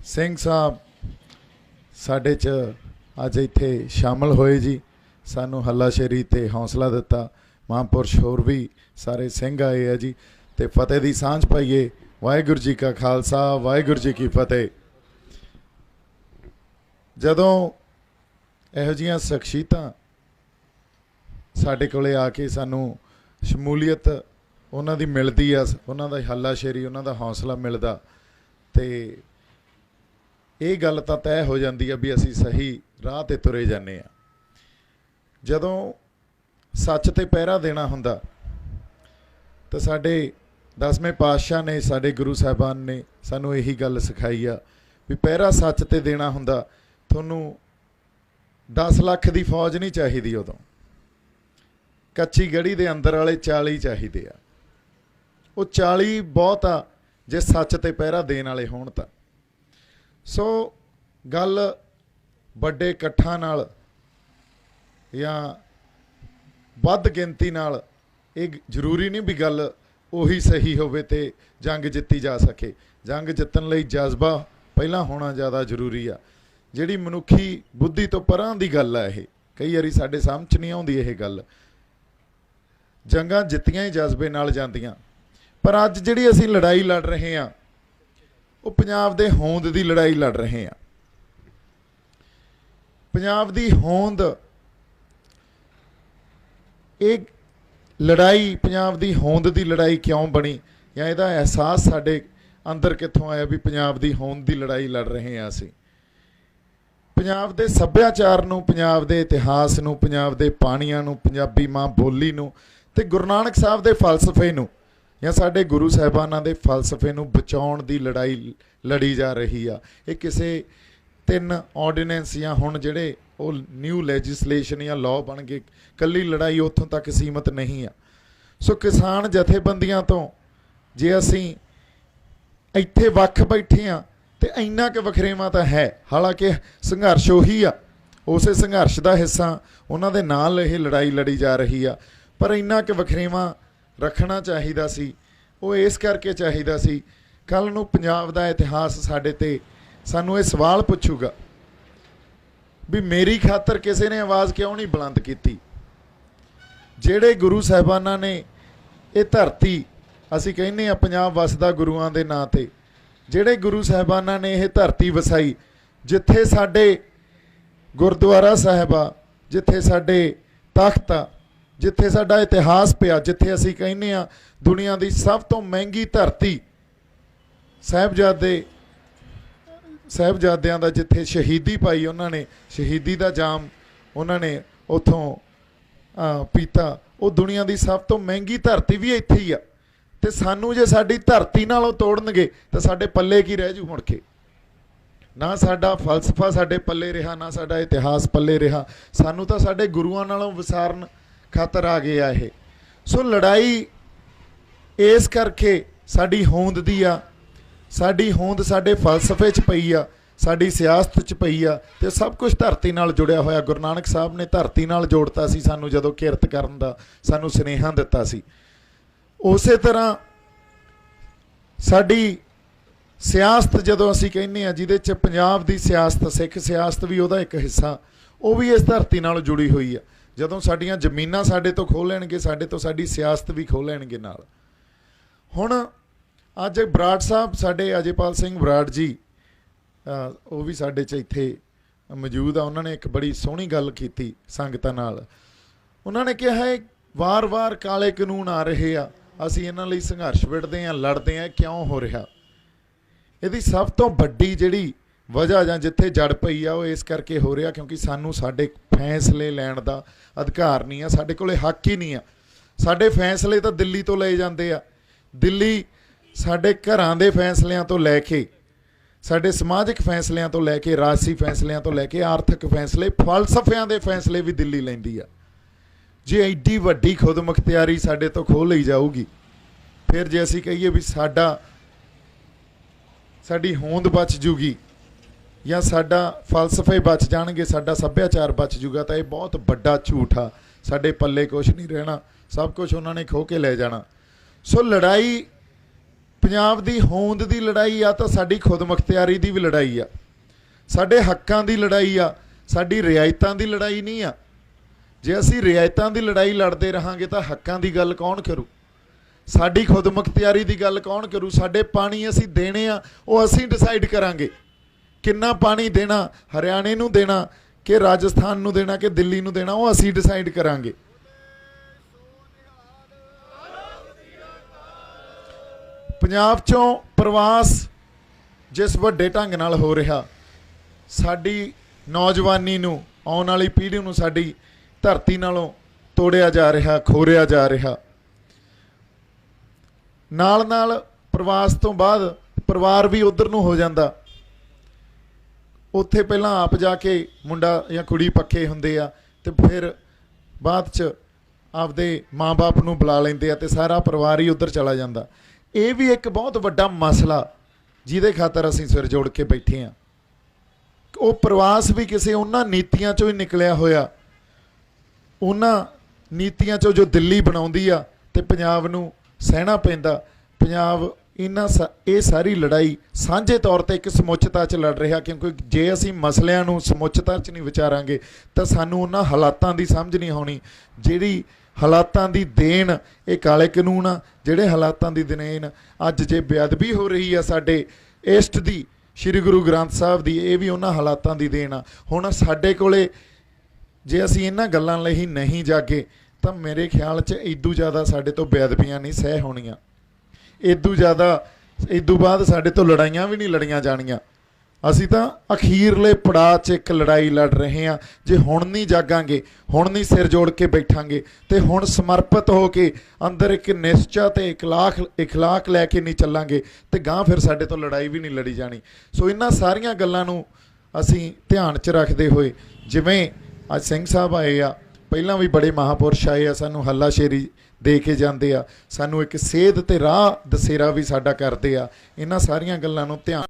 ਸਿੰਘ ਸਾਹਿਬ ਸਾਡੇ 'ਚ ਅੱਜ ਇੱਥੇ ਸ਼ਾਮਲ ਹੋਏ ਜੀ। ਸਾਨੂੰ ਹੱਲਾਸ਼ੇਰੀ ਤੇ ਹੌਸਲਾ ਦਿੱਤਾ। ਮਹਾਂਪੁਰਸ਼ ਹੋਰ ਵੀ ਸਾਰੇ ਸਿੰਘ ਆਏ ਆ ਜੀ। ਤੇ ਫਤਿਹ ਦੀ ਸਾਂਝ ਪਾਈਏ। ਵਾਹਿਗੁਰੂ ਜੀ ਕਾ ਖਾਲਸਾ, ਵਾਹਿਗੁਰੂ ਜੀ ਕੀ ਫਤਿਹ। ਜਦੋਂ ਇਹੋ ਜਿਹੀਆਂ ਸ਼ਖਸੀਅਤਾਂ ਸਾਡੇ ਕੋਲੇ ਆ ਕੇ ਸਾਨੂੰ ਸ਼ਮੂਲੀਅਤ ਉਹਨਾਂ ਦੀ ਮਿਲਦੀ ਆ, ਉਹਨਾਂ ਦਾ ਹੱਲਾਸ਼ੇਰੀ, ਉਹਨਾਂ ਦਾ ਹੌਸਲਾ ਮਿਲਦਾ, ਤੇ ਇਹ ਗੱਲ ਤਾਂ ਤੈਅ ਹੋ ਜਾਂਦੀ ਆ ਵੀ ਅਸੀਂ ਸਹੀ ਰਾਹ 'ਤੇ ਤੁਰੇ ਜਾਂਦੇ ਹਾਂ। ਜਦੋਂ ਸੱਚ 'ਤੇ ਪਹਿਰਾ ਦੇਣਾ ਹੁੰਦਾ ਤਾਂ ਸਾਡੇ 10ਵੇਂ ਪਾਤਸ਼ਾਹ ਨੇ, ਸਾਡੇ ਗੁਰੂ ਸਾਹਿਬਾਨ ਨੇ ਸਾਨੂੰ ਇਹੀ ਗੱਲ ਸਿਖਾਈ ਆ ਵੀ ਪਹਿਰਾ ਸੱਚ 'ਤੇ ਦੇਣਾ ਹੁੰਦਾ। ਤੁਹਾਨੂੰ 10 ਲੱਖ ਦੀ ਫੌਜ ਨਹੀਂ ਚਾਹੀਦੀ, ਉਦੋਂ ਕੱਚੀ ਗੜੀ ਦੇ ਅੰਦਰ ਵਾਲੇ 40 ਚਾਹੀਦੇ ਆ। ਉਹ 40 ਬਹੁਤ ਆ ਜੇ ਸੱਚ 'ਤੇ ਪਹਿਰਾ ਦੇਣ ਵਾਲੇ ਹੋਣ ਤਾਂ। ਸੋ ਗੱਲ ਵੱਡੇ ਇਕੱਠਾਂ ਨਾਲ ਜਾਂ ਵੱਧ ਗਿਣਤੀ ਨਾਲ ਇਹ ਜ਼ਰੂਰੀ ਨਹੀਂ ਵੀ ਗੱਲ ਉਹੀ ਸਹੀ ਹੋਵੇ ਤੇ ਜੰਗ ਜਿੱਤੀ ਜਾ ਸਕੇ। ਜੰਗ ਜਿੱਤਣ ਲਈ ਜਜ਼ਬਾ ਪਹਿਲਾਂ ਹੋਣਾ ਜ਼ਿਆਦਾ ਜ਼ਰੂਰੀ ਆ। ਜਿਹੜੀ ਮਨੁੱਖੀ ਬੁੱਧੀ ਤੋਂ ਪਰਾਂ ਦੀ ਗੱਲ ਆ ਇਹ। ਕਈ ਵਾਰੀ ਸਾਡੇ ਸਮਝ ਨਹੀਂ ਆਉਂਦੀ ਇਹ ਗੱਲ। ਜੰਗਾਂ ਜਿੱਤੀਆਂ ਹੀ ਜਜ਼ਬੇ ਨਾਲ ਜਾਂਦੀਆਂ। ਪਰ ਅੱਜ ਜਿਹੜੀ ਅਸੀਂ ਲੜਾਈ ਲੜ ਰਹੇ ਹਾਂ ਉਹ ਪੰਜਾਬ ਦੇ ਹੋਂਦ ਦੀ ਲੜਾਈ ਲੜ ਰਹੇ ਹਾਂ। ਪੰਜਾਬ ਦੀ ਹੋਂਦ, ਇਹ ਲੜਾਈ ਪੰਜਾਬ ਦੀ ਹੋਂਦ ਦੀ ਲੜਾਈ ਕਿਉਂ ਬਣੀ, ਜਾਂ ਇਹਦਾ ਅਹਿਸਾਸ ਸਾਡੇ ਅੰਦਰ ਕਿੱਥੋਂ ਆਇਆ ਵੀ ਪੰਜਾਬ ਦੀ ਹੋਂਦ ਦੀ ਲੜਾਈ ਲੜ ਰਹੇ ਹਾਂ ਅਸੀਂ। ਪੰਜਾਬ ਦੇ ਸੱਭਿਆਚਾਰ ਨੂੰ, ਪੰਜਾਬ ਦੇ ਇਤਿਹਾਸ ਨੂੰ, ਪੰਜਾਬ ਦੇ ਪਾਣੀਆਂ ਨੂੰ, ਪੰਜਾਬੀ ਮਾਂ ਬੋਲੀ ਨੂੰ ਤੇ ਗੁਰੂ ਨਾਨਕ ਸਾਹਿਬ ਦੇ ਫਲਸਫੇ ਨੂੰ ਜਾਂ ਸਾਡੇ ਗੁਰੂ ਸਾਹਿਬਾਨਾਂ ਦੇ ਫਲਸਫੇ ਨੂੰ ਬਚਾਉਣ ਦੀ ਲੜਾਈ ਲੜੀ ਜਾ ਰਹੀ ਆ। ਇਹ ਕਿਸੇ 3 ਆਰਡੀਨੈਂਸ ਜਾਂ ਹੁਣ ਜਿਹੜੇ ਉਹ ਨਿਊ ਲੈਜਿਸਲੇਸ਼ਨ ਜਾਂ ਲਾਅ ਬਣ ਗਏ, ਇਕੱਲੀ ਲੜਾਈ ਉੱਥੋਂ ਤੱਕ ਸੀਮਤ ਨਹੀਂ ਆ। ਸੋ ਕਿਸਾਨ ਜਥੇਬੰਦੀਆਂ ਤੋਂ ਜੇ ਅਸੀਂ ਇੱਥੇ ਵੱਖ ਬੈਠੇ ਹਾਂ ਤੇ ਇੰਨਾ ਕੁ ਵਖਰੇਵਾਂ ਤਾਂ ਹੈ। ਹਾਲਾਂਕਿ ਸੰਘਰਸ਼ ਉਹੀ ਆ, ਉਸੇ ਸੰਘਰਸ਼ ਦਾ ਹਿੱਸਾ ਉਹਨਾਂ ਦੇ ਨਾਲ ਇਹ ਲੜਾਈ ਲੜੀ ਜਾ ਰਹੀ ਆ। ਪਰ ਇੰਨਾ ਕੁ ਵਖਰੇਵਾਂ ਰੱਖਣਾ ਚਾਹੀਦਾ ਸੀ। ਉਹ ਇਸ ਕਰਕੇ ਚਾਹੀਦਾ ਸੀ, ਕੱਲ੍ਹ ਨੂੰ ਪੰਜਾਬ ਦਾ ਇਤਿਹਾਸ ਸਾਡੇ 'ਤੇ ਸਾਨੂੰ ਇਹ ਸਵਾਲ ਪੁੱਛੂਗਾ ਵੀ ਮੇਰੀ ਖਾਤਰ ਕਿਸੇ ਨੇ ਆਵਾਜ਼ ਕਿਉਂ ਨਹੀਂ ਬੁਲੰਦ ਕੀਤੀ। ਜਿਹੜੇ ਗੁਰੂ ਸਾਹਿਬਾਨਾਂ ਨੇ ਇਹ ਧਰਤੀ, ਅਸੀਂ ਕਹਿੰਦੇ ਹਾਂ ਪੰਜਾਬ ਵਸਦਾ ਗੁਰੂਆਂ ਦੇ ਨਾਂ 'ਤੇ, ਜਿਹੜੇ ਗੁਰੂ ਸਾਹਿਬਾਨਾਂ ਨੇ ਇਹ ਧਰਤੀ ਵਸਾਈ, ਜਿੱਥੇ ਸਾਡੇ ਗੁਰਦੁਆਰਾ ਸਾਹਿਬ ਆ, ਜਿੱਥੇ ਸਾਡੇ ਤਖਤ ਆ, ਜਿੱਥੇ ਸਾਡਾ ਇਤਿਹਾਸ ਪਿਆ, ਜਿੱਥੇ ਅਸੀਂ ਕਹਿੰਦੇ ਹਾਂ ਦੁਨੀਆ ਦੀ ਸਭ ਤੋਂ ਮਹਿੰਗੀ ਧਰਤੀ, ਸਾਹਿਬਜ਼ਾਦਿਆਂ ਦਾ ਜਿੱਥੇ ਸ਼ਹੀਦੀ ਪਾਈ, ਉਹਨਾਂ ਨੇ ਸ਼ਹੀਦੀ ਦਾ ਜਾਮ ਉਹਨਾਂ ਨੇ ਉੱਥੋਂ ਪੀਤਾ, ਉਹ ਦੁਨੀਆ ਦੀ ਸਭ ਤੋਂ ਮਹਿੰਗੀ ਧਰਤੀ ਵੀ ਇੱਥੇ ਹੀ ਆ। ਤੇ ਸਾਨੂੰ ਜੇ ਸਾਡੀ ਧਰਤੀ ਨਾਲੋਂ ਤੋੜਨਗੇ ਤਾਂ ਸਾਡੇ ਪੱਲੇ ਕੀ ਰਹਿ ਜੂ ਮੁੜ ਕੇ? ਨਾ ਸਾਡਾ ਫਲਸਫਾ ਸਾਡੇ ਪੱਲੇ ਰਿਹਾ, ਨਾ ਸਾਡਾ ਇਤਿਹਾਸ ਪੱਲੇ ਰਿਹਾ। ਸਾਨੂੰ ਤਾਂ ਸਾਡੇ ਗੁਰੂਆਂ ਨਾਲੋਂ ਵਿਸਾਰਨ ਖਾਤਰ ਆ ਗਏ ਆ ਇਹ। ਸੋ ਲੜਾਈ ਇਸ ਕਰਕੇ ਸਾਡੀ ਹੋਂਦ ਦੀ ਆ। ਸਾਡੀ ਹੋਂਦ ਸਾਡੇ ਫਲਸਫੇ 'ਚ ਪਈ ਆ, ਸਾਡੀ ਸਿਆਸਤ 'ਚ ਪਈ ਆ, ਤੇ ਸਭ ਕੁਝ ਧਰਤੀ ਨਾਲ ਜੁੜਿਆ ਹੋਇਆ। ਗੁਰੂ ਨਾਨਕ ਸਾਹਿਬ ਨੇ ਧਰਤੀ ਨਾਲ ਜੋੜਤਾ ਸੀ ਸਾਨੂੰ, ਜਦੋਂ ਕਿਰਤ ਕਰਨ ਦਾ ਸਾਨੂੰ ਸੁਨੇਹਾ ਦਿੱਤਾ ਸੀ। ਉਸੇ ਤਰ੍ਹਾਂ ਸਾਡੀ ਸਿਆਸਤ, ਜਦੋਂ ਅਸੀਂ ਕਹਿੰਦੇ ਹਾਂ ਜਿਹਦੇ 'ਚ ਪੰਜਾਬ ਦੀ ਸਿਆਸਤ, ਸਿੱਖ ਸਿਆਸਤ ਵੀ ਉਹਦਾ ਇੱਕ ਹਿੱਸਾ, ਉਹ ਵੀ ਇਸ ਧਰਤੀ ਨਾਲ ਜੁੜੀ ਹੋਈ ਆ। ਜਦੋਂ ਸਾਡੀਆਂ ਜ਼ਮੀਨਾਂ ਸਾਡੇ ਤੋਂ ਖੋਹ ਲੈਣਗੇ, ਸਾਡੇ ਤੋਂ ਸਾਡੀ ਸਿਆਸਤ ਵੀ ਖੋਹ ਲੈਣਗੇ ਨਾਲ। ਹੁਣ ਅੱਜ ਬਰਾੜ ਸਾਹਿਬ, ਸਾਡੇ ਅਜੇਪਾਲ ਸਿੰਘ ਬਰਾੜ ਜੀ, ਉਹ ਵੀ ਸਾਡੇ 'ਚ ਇੱਥੇ ਮੌਜੂਦ ਆ। ਉਹਨਾਂ ਨੇ ਇੱਕ ਬੜੀ ਸੋਹਣੀ ਗੱਲ ਕੀਤੀ ਸੰਗਤਾਂ ਨਾਲ। ਉਹਨਾਂ ਨੇ ਕਿਹਾ ਹੈ ਵਾਰ-ਵਾਰ ਕਾਲੇ ਕਾਨੂੰਨ ਆ ਰਹੇ ਆ, ਅਸੀਂ ਇਹਨਾਂ ਲਈ ਸੰਘਰਸ਼ ਵਿੱਢਦੇ ਹਾਂ, ਲੜਦੇ ਹਾਂ, ਕਿਉਂ ਹੋ ਰਿਹਾ? ਇਹਦੀ ਸਭ ਤੋਂ ਵੱਡੀ ਜਿਹੜੀ ਵਜ੍ਹਾ ਜਾਂ ਜਿੱਥੇ ਜੜ ਪਈ ਆ, ਉਹ ਇਸ ਕਰਕੇ ਹੋ ਰਿਹਾ ਕਿਉਂਕਿ ਸਾਨੂੰ ਸਾਡੇ ਫੈਸਲੇ ਲੈਣ ਦਾ ਅਧਿਕਾਰ ਨਹੀਂ ਆ, ਸਾਡੇ ਕੋਲੇ ਹੱਕ ਹੀ ਨਹੀਂ ਆ। ਸਾਡੇ ਫੈਸਲੇ ਤਾਂ ਦਿੱਲੀ ਤੋਂ ਲਏ ਜਾਂਦੇ ਆ। ਦਿੱਲੀ ਸਾਡੇ ਘਰਾਂ ਦੇ ਫੈਸਲਿਆਂ ਤੋਂ ਲੈ ਕੇ, ਸਾਡੇ ਸਮਾਜਿਕ ਫੈਸਲਿਆਂ ਤੋਂ ਲੈ ਕੇ, ਰਾਜਸੀ ਫੈਸਲਿਆਂ ਤੋਂ ਲੈ ਕੇ, ਆਰਥਿਕ ਫੈਸਲੇ, ਫਲਸਫਿਆਂ ਦੇ ਫੈਸਲੇ ਵੀ ਦਿੱਲੀ ਲੈਂਦੀ ਆ। ਜੇ ਐਡੀ ਵੱਡੀ ਖੁਦਮੁਖਤਿਆਰੀ ਸਾਡੇ ਤੋਂ ਖੋਹ ਲਈ ਜਾਊਗੀ, ਫਿਰ ਜੇ ਅਸੀਂ ਕਹੀਏ ਵੀ ਸਾਡੀ ਹੋਂਦ ਬਚ ਜੂਗੀ ਜਾਂ ਸਾਡਾ ਫਲਸਫੇ ਬਚ ਜਾਣਗੇ, ਸਾਡਾ ਸੱਭਿਆਚਾਰ ਬਚ ਜੂਗਾ, ਤਾਂ ਇਹ ਬਹੁਤ ਵੱਡਾ ਝੂਠ ਆ। ਸਾਡੇ ਪੱਲੇ ਕੁਛ ਨਹੀਂ ਰਹਿਣਾ, ਸਭ ਕੁਝ ਉਹਨਾਂ ਨੇ ਖੋਹ ਕੇ ਲੈ ਜਾਣਾ। ਸੋ ਲੜਾਈ ਪੰਜਾਬ ਦੀ ਹੋਂਦ ਦੀ ਲੜਾਈ ਆ ਤਾਂ ਸਾਡੀ ਖੁਦਮੁਖਤਿਆਰੀ ਦੀ ਵੀ ਲੜਾਈ ਆ, ਸਾਡੇ ਹੱਕਾਂ ਦੀ ਲੜਾਈ ਆ, ਸਾਡੀ ਰਿਆਇਤਾਂ ਦੀ ਲੜਾਈ ਨਹੀਂ ਆ। ਜੇ ਅਸੀਂ ਰਿਆਇਤਾਂ ਦੀ ਲੜਾਈ ਲੜਦੇ ਰਹਾਂਗੇ ਤਾਂ ਹੱਕਾਂ ਦੀ ਗੱਲ ਕੌਣ ਕਰੂ, ਸਾਡੀ ਖੁਦਮੁਖਤਿਆਰੀ ਦੀ ਗੱਲ ਕੌਣ ਕਰੂ। ਸਾਡੇ ਪਾਣੀ ਅਸੀਂ ਦੇਣੇ ਆ, ਉਹ ਅਸੀਂ ਡਿਸਾਈਡ ਕਰਾਂਗੇ ਕਿੰਨਾ ਪਾਣੀ ਦੇਣਾ, ਹਰਿਆਣੇ ਨੂੰ ਦੇਣਾ ਕਿ ਰਾਜਸਥਾਨ ਨੂੰ ਦੇਣਾ ਕਿ ਦਿੱਲੀ ਨੂੰ ਦੇਣਾ, ਉਹ ਅਸੀਂ ਡਿਸਾਈਡ ਕਰਾਂਗੇ। ਪੰਜਾਬ ਚੋਂ ਪ੍ਰਵਾਸ ਜਿਸ ਵੱਡੇ ਢੰਗ ਨਾਲ ਹੋ ਰਿਹਾ, ਸਾਡੀ ਨੌਜਵਾਨੀ ਨੂੰ, ਆਉਣ ਵਾਲੀ ਪੀੜ੍ਹੀ ਨੂੰ ਸਾਡੀ ਧਰਤੀ ਨਾਲੋਂ ਤੋੜਿਆ ਜਾ ਰਿਹਾ, ਖੋਰਿਆ ਜਾ ਰਿਹਾ। ਨਾਲ ਨਾਲ ਪ੍ਰਵਾਸ ਤੋਂ ਬਾਅਦ ਪਰਿਵਾਰ ਵੀ ਉਧਰ ਨੂੰ ਹੋ ਜਾਂਦਾ, ਉੱਥੇ ਪਹਿਲਾਂ ਆਪ ਜਾ ਕੇ ਮੁੰਡਾ ਜਾਂ ਕੁੜੀ ਪੱਕੇ ਹੁੰਦੇ ਆ ਤੇ ਫਿਰ ਬਾਅਦ 'ਚ ਆਪਦੇ ਮਾਂ-ਬਾਪ ਨੂੰ ਬੁਲਾ ਲੈਂਦੇ ਆ ਤੇ ਸਾਰਾ ਪਰਿਵਾਰ ਹੀ ਉੱਧਰ ਚਲਾ ਜਾਂਦਾ। ਇਹ ਵੀ ਇੱਕ ਬਹੁਤ ਵੱਡਾ ਮਸਲਾ ਜਿਹਦੇ ਖਾਤਰ ਅਸੀਂ ਸਿਰ ਜੋੜ ਕੇ ਬੈਠੇ ਹਾਂ। ਉਹ ਪ੍ਰਵਾਸ ਵੀ ਕਿਸੇ ਉਹਨਾਂ ਨੀਤੀਆਂ 'ਚੋਂ ਹੀ ਨਿਕਲਿਆ ਹੋਇਆ, ਉਹਨਾਂ ਨੀਤੀਆਂ 'ਚੋਂ ਜੋ ਦਿੱਲੀ ਬਣਾਉਂਦੀ ਆ ਤੇ ਪੰਜਾਬ ਨੂੰ ਸਹਿਣਾ ਪੈਂਦਾ। ਪੰਜਾਬ ਇਹ ਸਾਰੀ ਲੜਾਈ ਸਾਂਝੇ ਤੌਰ 'ਤੇ ਇੱਕ ਸਮੁੱਚਤਾ 'ਚ ਲੜ ਰਿਹਾ, ਕਿਉਂਕਿ ਜੇ ਅਸੀਂ ਮਸਲਿਆਂ ਨੂੰ ਸਮੁੱਚਤਾ 'ਚ ਨਹੀਂ ਵਿਚਾਰਾਂਗੇ ਤਾਂ ਸਾਨੂੰ ਉਹਨਾਂ ਹਾਲਾਤਾਂ ਦੀ ਸਮਝ ਨਹੀਂ ਆਉਣੀ। ਜਿਹੜੀ ਹਾਲਾਤਾਂ ਦੀ ਦੇਣ ਇਹ ਕਾਲੇ ਕਾਨੂੰਨ ਆ, ਜਿਹੜੇ ਹਾਲਾਤਾਂ ਦੀ ਦੇਣ ਅੱਜ ਜੇ ਬੇਅਦਬੀ ਹੋ ਰਹੀ ਆ ਸਾਡੇ ਇਸ਼ਟ ਦੀ, ਸ਼੍ਰੀ ਗੁਰੂ ਗ੍ਰੰਥ ਸਾਹਿਬ ਦੀ, ਇਹ ਵੀ ਉਹਨਾਂ ਹਾਲਾਤਾਂ ਦੀ ਦੇਣ ਆ। ਹੁਣ ਸਾਡੇ ਕੋਲੇ ਜੇ ਅਸੀਂ ਇਹਨਾਂ ਗੱਲਾਂ ਲਈ ਨਹੀਂ ਜਾਗੇ ਤਾਂ ਮੇਰੇ ਖਿਆਲ 'ਚ ਇਦੋਂ ਜ਼ਿਆਦਾ ਸਾਡੇ ਤੋਂ ਬੇਅਦਬੀਆਂ ਨਹੀਂ ਸਹਿ ਹੋਣੀਆਂ, ਇਦੋਂ ਬਾਅਦ ਸਾਡੇ ਤੋਂ ਲੜਾਈਆਂ ਵੀ ਨਹੀਂ ਲੜੀਆਂ ਜਾਣੀਆਂ। ਅਸੀਂ ਤਾਂ ਅਖੀਰਲੇ ਪੜਾਅ 'ਚ ਇੱਕ ਲੜਾਈ ਲੜ ਰਹੇ ਹਾਂ। ਜੇ ਹੁਣ ਨਹੀਂ ਜਾਗਾਂਗੇ, ਹੁਣ ਨਹੀਂ ਸਿਰ ਜੋੜ ਕੇ ਬੈਠਾਂਗੇ ਤੇ ਹੁਣ ਸਮਰਪਿਤ ਹੋ ਕੇ ਅੰਦਰ ਇੱਕ ਨਿਸ਼ਚਾ ਤੇ ਇਖਲਾਕ ਲੈ ਕੇ ਨਹੀਂ ਚੱਲਾਂਗੇ ਤੇ ਗਾਂ ਫਿਰ ਸਾਡੇ ਤੋਂ ਲੜਾਈ ਵੀ ਨਹੀਂ ਲੜੀ ਜਾਣੀ। ਸੋ ਇਹਨਾਂ ਸਾਰੀਆਂ ਗੱਲਾਂ ਨੂੰ ਅਸੀਂ ਧਿਆਨ 'ਚ ਰੱਖਦੇ ਹੋਏ, ਜਿਵੇਂ ਅੱਜ ਸਿੰਘ ਸਾਹਿਬ ਆਏ ਆ, ਪਹਿਲਾਂ ਵੀ ਬੜੇ ਮਹਾਂਪੁਰਸ਼ ਆਏ ਆ, ਸਾਨੂੰ ਹੱਲਾਸ਼ੇਰੀ ਦੇ ਕੇ ਜਾਂਦੇ ਆ, ਸਾਨੂੰ ਇੱਕ ਸੇਧ ਤੇ ਰਾਹ ਦਸੇਰਾ ਵੀ ਸਾਡਾ ਕਰਦੇ ਆ। ਇਹਨਾਂ ਸਾਰੀਆਂ ਗੱਲਾਂ ਨੂੰ ਧਿਆਨ